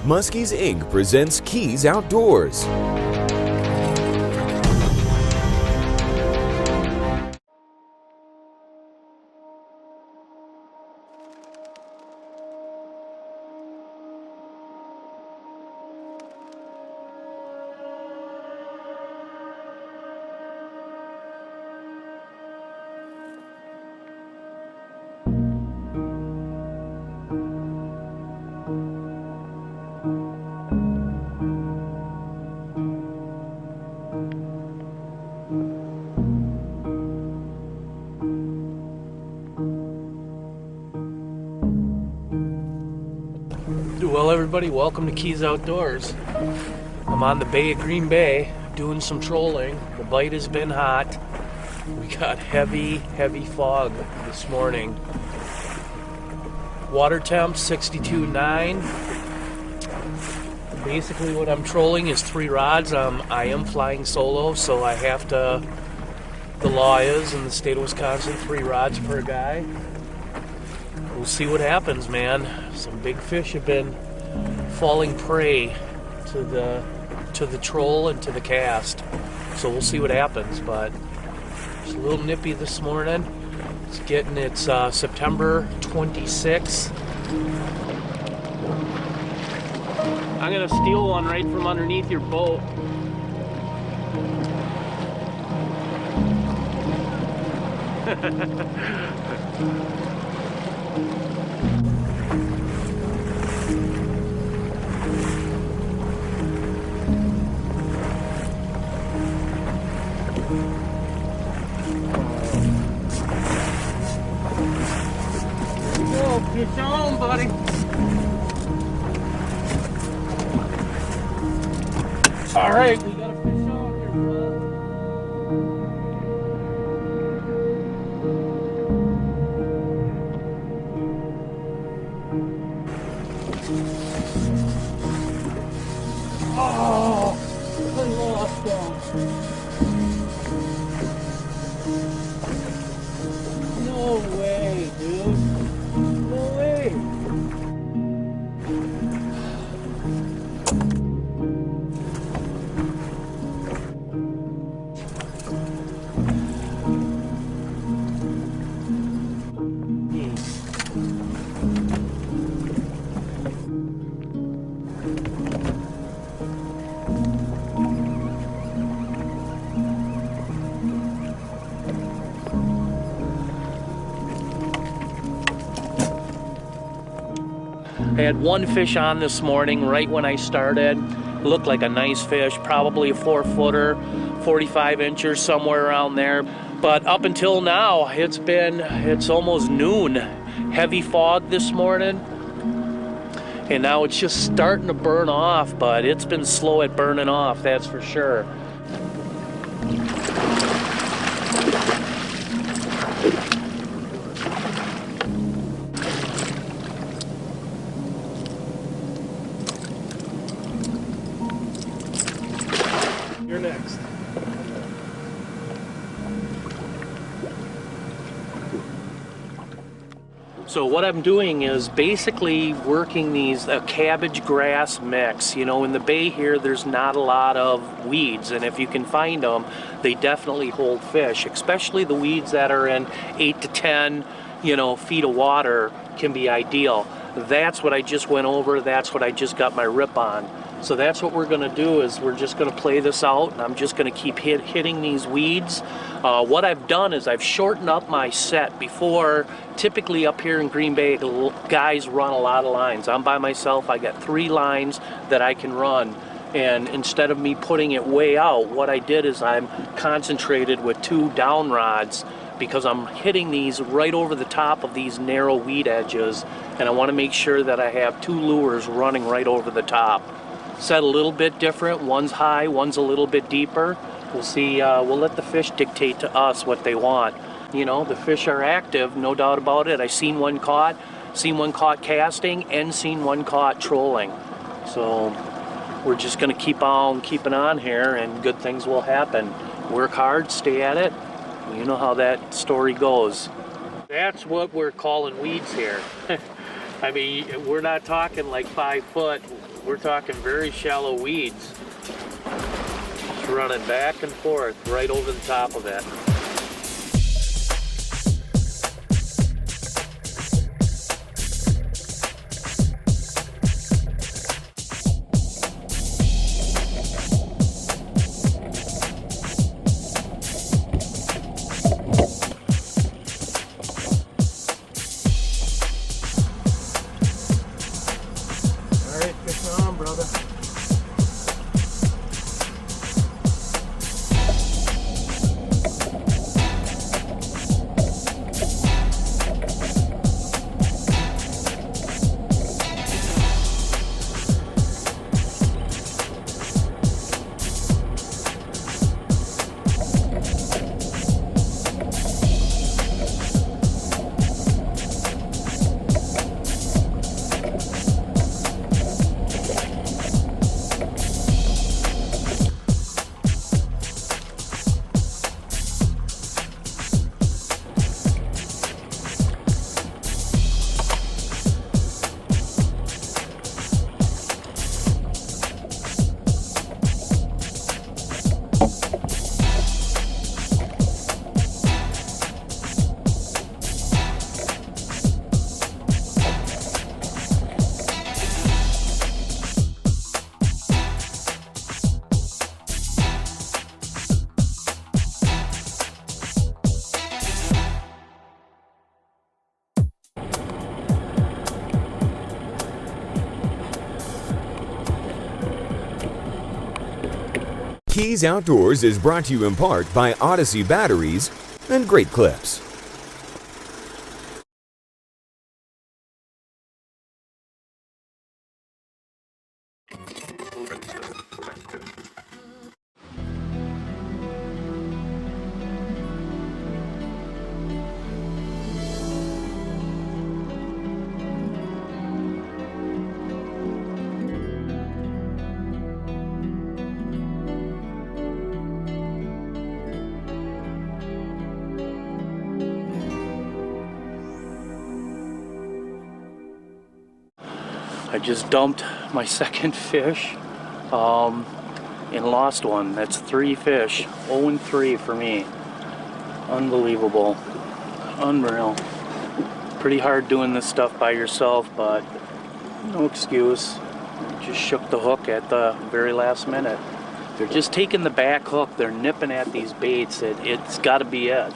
Musky's Inc. presents Keys Outdoors. Well, everybody, welcome to Keys Outdoors. I'm on the Bay of Green Bay doing some trolling. The bite has been hot. We got heavy fog this morning. Water temp 62.9. Basically what I'm trolling is 3 rods. I am flying solo, so I have to, the law is in the state of Wisconsin, 3 rods per guy. We'll see what happens, man. Some big fish have been falling prey to the troll and to the cast. So we'll see what happens, but it's a little nippy this morning. It's September 26th. I'm gonna steal one right from underneath your boat. Get your own, buddy. All right, we got a fish on here, bud. Oh, I lost them. No way, dude. No way. I had one fish on this morning right when I started. Looked like a nice fish, probably a 4-footer, 45 inches, somewhere around there. But up until now, it's almost noon. Heavy fog this morning. And now it's just starting to burn off, but it's been slow at burning off, that's for sure. You're next. So what I'm doing is basically working these cabbage grass mix. You know, in the bay here, there's not a lot of weeds, and if you can find them, they definitely hold fish, especially the weeds that are in 8 to 10, feet of water can be ideal. That's what I just went over. That's what I just got my rip on. So that's what we're going to do, is we're just going to play this out, and I'm just going to keep hitting these weeds. What I've done is I've shortened up my set. Before, typically up here in Green Bay, guys run a lot of lines. I'm by myself. I got 3 lines that I can run. And instead of me putting it way out, what I did is I'm concentrated with 2 down rods because I'm hitting these right over the top of these narrow weed edges, and I want to make sure that I have 2 lures running right over the top. Set a little bit different. One's high, one's a little bit deeper. We'll see. We'll let the fish dictate to us what they want. You know, the fish are active, no doubt about it. I've seen one caught casting, and seen one caught trolling. So we're just going to keep on keeping on here, and good things will happen. Work hard, stay at it. You know how that story goes. That's what we're calling weeds here. I mean, we're not talking like 5 foot. We're talking very shallow weeds. Just running back and forth right over the top of it. Keys Outdoors is brought to you in part by Odyssey Batteries and Great Clips. I just dumped my second fish and lost one. That's 3 fish. 0 and 3 for me. Unbelievable. Unreal. Pretty hard doing this stuff by yourself, but no excuse. Just shook the hook at the very last minute. They're just taking the back hook. They're nipping at these baits. It's got to be it.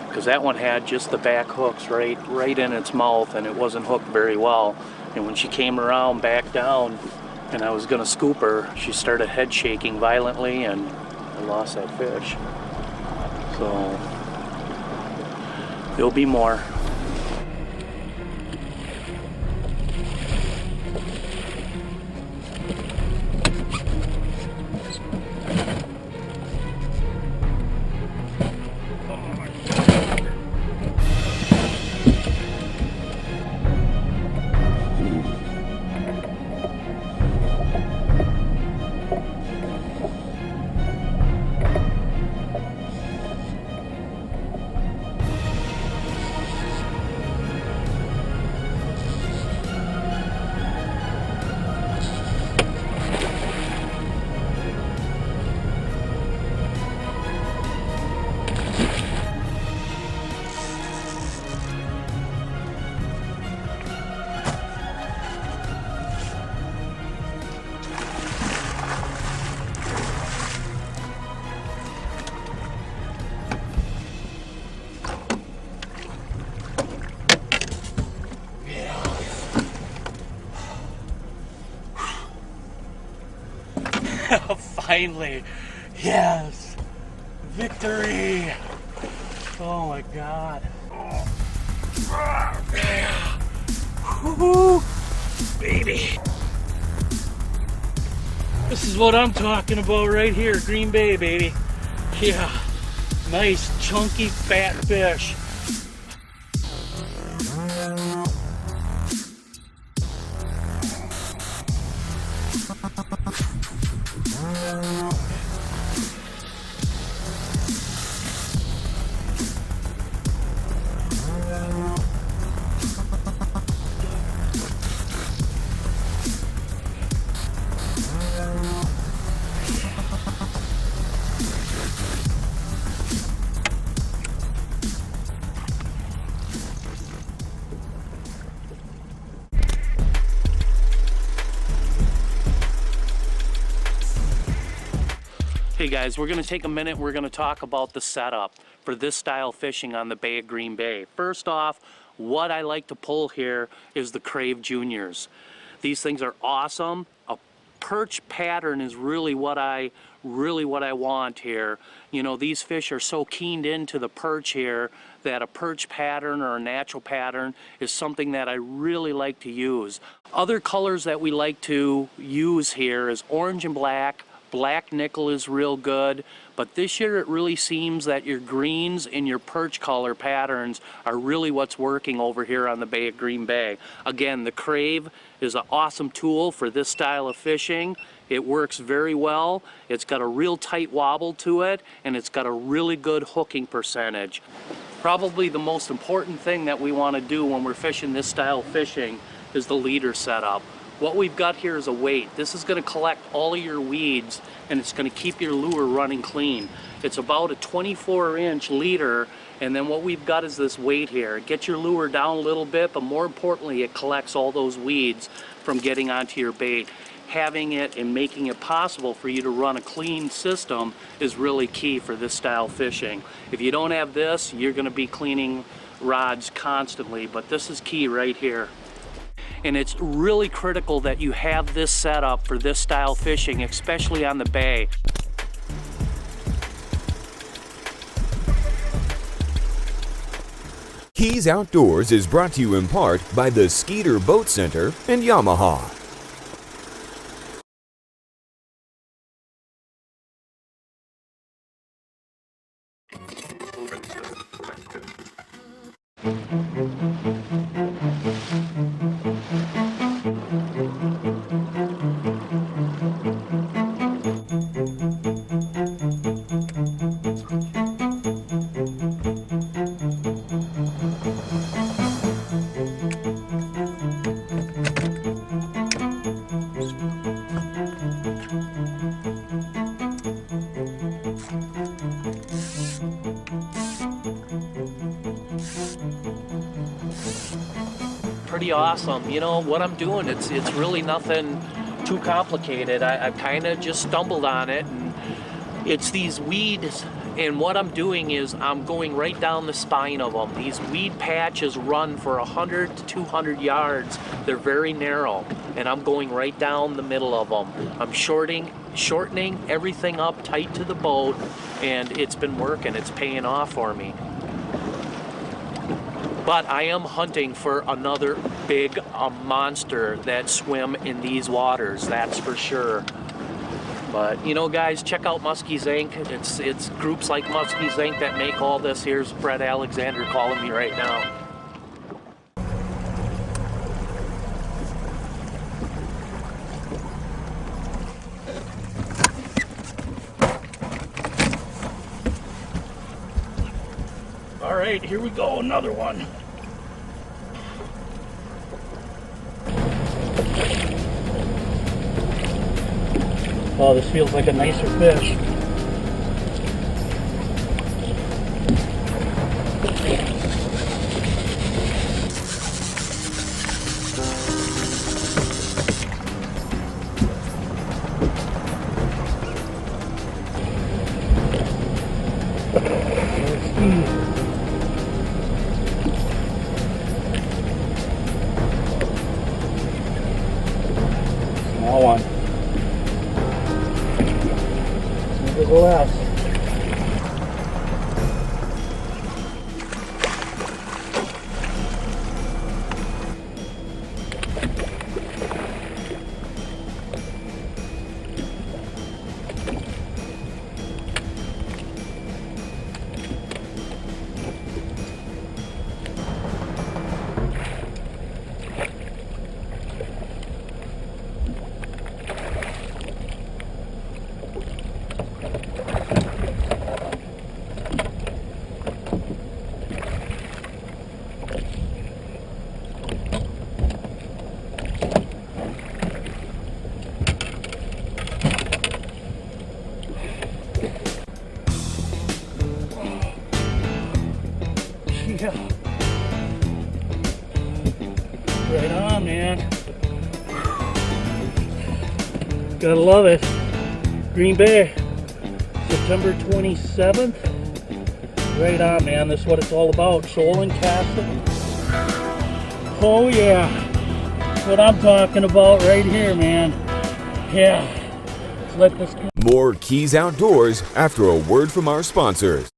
Because that one had just the back hooks right in its mouth, and it wasn't hooked very well. And when she came around back down and I was gonna scoop her, she started head shaking violently, and I lost that fish. So there'll be more. Finally, yes, victory. Oh my God. Yeah. Woo-hoo. Baby. This is what I'm talking about right here, Green Bay, baby. Yeah. Nice, chunky, fat fish. Hey guys, we're going to take a minute. We're going to talk about the setup for this style fishing on the Bay of Green Bay. First off, what I like to pull here is the Krave Juniors. These things are awesome. A perch pattern is really what I want here. You know, these fish are so keened into the perch here that a perch pattern or a natural pattern is something that I really like to use. Other colors that we like to use here is orange and black. Black nickel is real good, but this year it really seems that your greens and your perch color patterns are really what's working over here on the Bay of Green Bay. Again, the Krave is an awesome tool for this style of fishing. It works very well. It's got a real tight wobble to it, and it's got a really good hooking percentage. Probably the most important thing that we want to do when we're fishing this style of fishing is the leader setup. What we've got here is a weight. This is going to collect all of your weeds, and it's going to keep your lure running clean. It's about a 24-inch leader, and then what we've got is this weight here. It gets your lure down a little bit, but more importantly, it collects all those weeds from getting onto your bait. Having it and making it possible for you to run a clean system is really key for this style fishing. If you don't have this, you're going to be cleaning rods constantly, but this is key right here. And it's really critical that you have this setup for this style fishing, especially on the bay. Keys Outdoors is brought to you in part by the Skeeter Boat Center and Yamaha. Pretty awesome. You know what I'm doing, it's really nothing too complicated. I kind of just stumbled on it, and it's these weeds, and what I'm doing is I'm going right down the spine of them. These weed patches run for 100 to 200 yards. They're very narrow, and I'm going right down the middle of them. I'm shortening everything up tight to the boat, and it's been working. It's paying off for me. But I am hunting for another big monster that swim in these waters, that's for sure. But you know guys, check out Musky's Inc. It's groups like Musky's Inc. that make all this. Here's Fred Alexander calling me right now. All right, here we go, another one. Oh, this feels like a nicer fish. Small one. Less. Yeah. Right on, man. Gotta love it. Green Bay, September 27th. Right on, man. This is what it's all about. Trolling, casting. Oh, yeah. That's what I'm talking about right here, man. Yeah. Let's let this go. More Keys Outdoors after a word from our sponsors.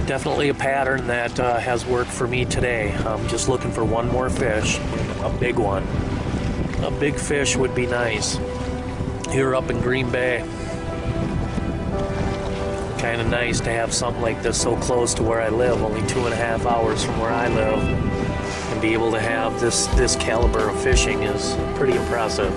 Definitely a pattern that has worked for me today. I'm just looking for one more fish, a big one. A big fish would be nice. Here up in Green Bay. Kind of nice to have something like this so close to where I live, only 2.5 hours from where I live. And be able to have this caliber of fishing is pretty impressive.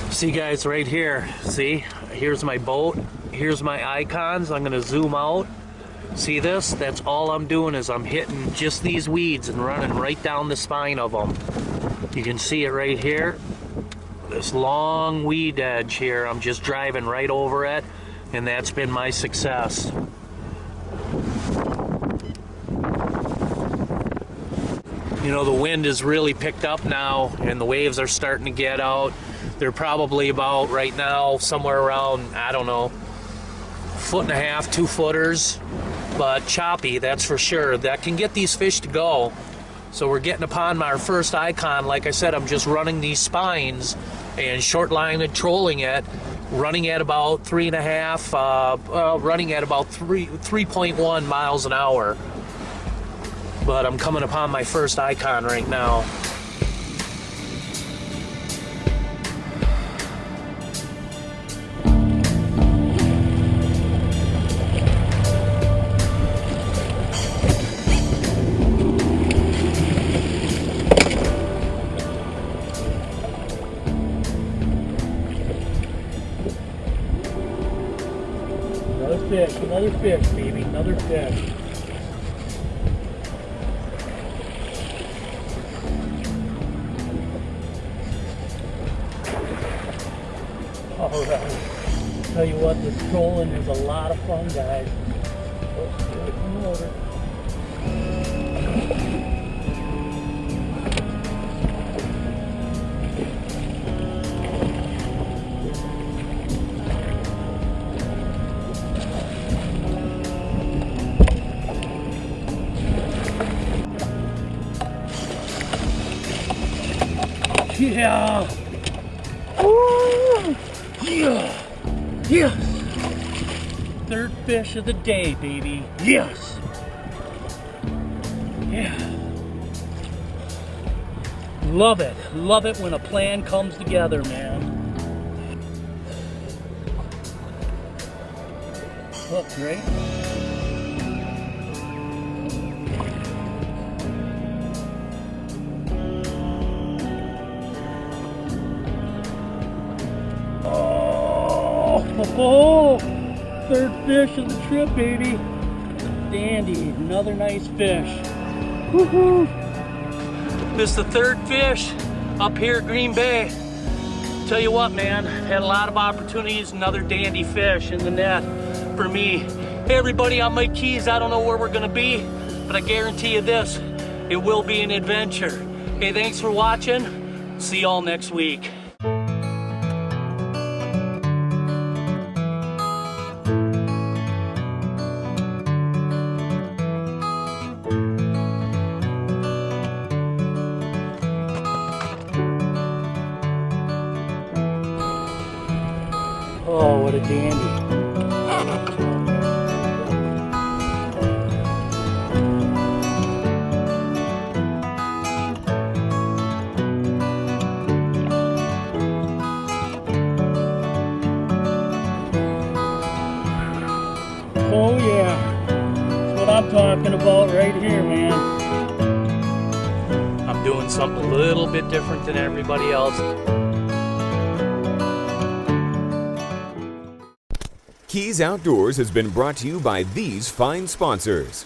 See guys, right here, see, here's my boat, here's my icons. I'm gonna zoom out. See this? That's all I'm doing is I'm hitting just these weeds and running right down the spine of them. You can see it right here, this long weed edge here. I'm just driving right over it, and that's been my success. You know, the wind has really picked up now and the waves are starting to get out. They're probably about right now somewhere around, I don't know, 1.5 2 footers, but choppy, that's for sure. That can get these fish to go. So we're getting upon our first icon. Like I said, I'm just running these spines and short line and trolling it, running at about 3.5, running at about 3.1 miles an hour. But I'm coming upon my first icon right now. Another fish, baby, another fish. All right. Tell you what, this trolling is a lot of fun, guys. Oh, come over. Yeah. Oh, yeah. Yes. Third fish of the day, baby. Yes. Yeah. Love it. Love it when a plan comes together, man. Hooked, right? Oh, third fish of the trip, baby. Dandy, another nice fish. Woohoo! This is the third fish up here at Green Bay. Tell you what, man, had a lot of opportunities, another dandy fish in the net for me. Hey everybody, I'm Mike Keys. I don't know where we're gonna be, but I guarantee you this, it will be an adventure. Hey, thanks for watching. See y'all next week. Oh, what a dandy. Oh yeah, that's what I'm talking about right here, man. I'm doing something a little bit different than everybody else. Keys Outdoors has been brought to you by these fine sponsors: